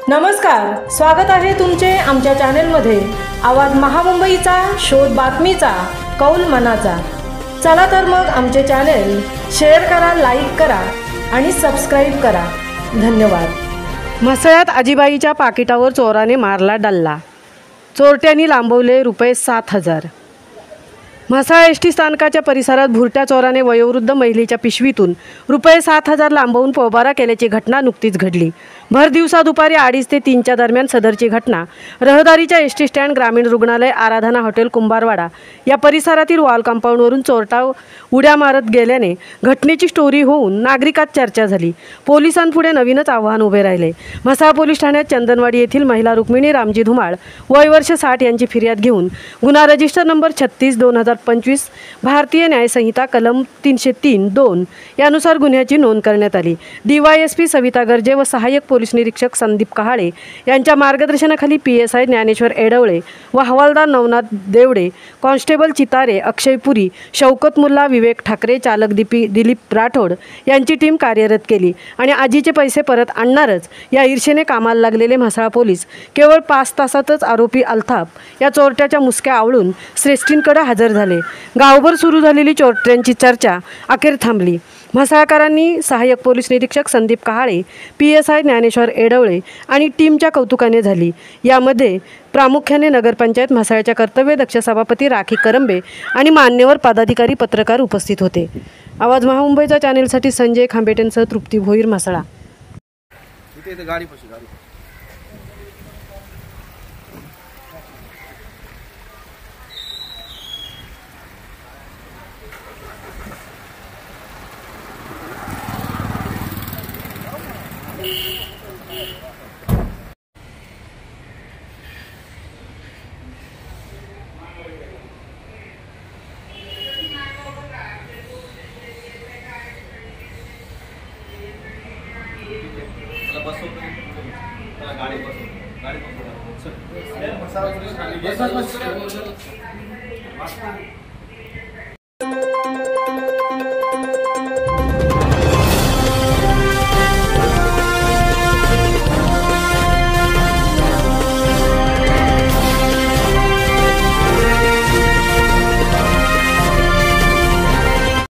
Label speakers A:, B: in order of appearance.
A: नमस्कार, स्वागत आहे तुमचे आमच्या चॅनलमध्ये। आवाज महामुंबईचा, शोध बातमीचा, कौल मनाचा। चला तर मग आमचे चॅनल शेअर करा, लाईक करा आणि सबस्क्राइब करा। धन्यवाद। म्हसळ्यात आजीबाईच्या पाकिटावर चोराने मारला डल्ला, चोरट्यांनी लांबवले ₹7,000। म्हसळा एसटी स्थानकाच्या परिसरात भुरट्या चोराने वयोवृद्ध महिलेच्या पिशवीतून ₹7,000 लांबवून पोबारा केल्याची घटना नुकतीच घडली। भर दिवसा दुपारी 2:30 ते 3च्या दरम्यान सदरची घटना रहदारीच्या एसटी स्टँड, ग्रामीण रुग्णालय, आराधना हॉटेल, कुंभारवाडा या परिसरातील वॉल कंपाऊंडवरून चोरटा उड्या मारत गेल्याने घटनेची स्टोरी होऊन नागरिकात चर्चा झाली। पोलिसांपुढे नवीनच आव्हान उभे राहिले। म्हसळा पोलीस ठाण्यात चंदनवाडी येथील महिला रुक्मिणी रामजी धुमाळ वय वर्ष 60 यांची फिर्याद घेऊन गुन्हा रजिस्टर नंबर 36/2025 भारतीय न्याय संहिता कलम 303(2) यानुसार गुन्ह्याची नोंद करण्यात आली। DYSP सविता गर्जे व सहाय्यक पोलीस निरीक्षक संदीप कहाळे यांच्या मार्गदर्शनाखाली PSI ज्ञानेश्वर एडवळे व हवालदार नवनाथ देवडे, कॉन्स्टेबल चितारे, अक्षय पुरी, शौकत मुल्ला, विवेक ठाकरे, चालक दिलीप राठोड यांची टीम कार्यरत केली आणि आजीचे पैसे परत आणणारच या ईर्षेने कामाला लागलेले म्हसळा पोलीस केवळ 5 तासातच आरोपी अल्ताफ या चोरट्याच्या मुसक्या आवळून श्रेष्ठींकडे हजर झाले। गावभर सुरू झालेली चोरट्यांची चर्चा अखेर थांबली। म्हसळाकरांनी सहाय्यक पोलीस निरीक्षक संदीप कहाळे, PSI ज्ञानेश्वर एडवळे आणि टीमच्या कौतुकाने झाली। यामध्ये प्रामुख्याने नगरपंचायत म्हसळाच्या कर्तव्यदक्ष सभापती राखी करंबे आणि मान्यवर पदाधिकारी, पत्रकार उपस्थित होते। आवाज महामुंबईचा चॅनेलसाठी संजय खांबेटेंसह तृप्ती भोईर, म्हसळा।
B: गाड़ी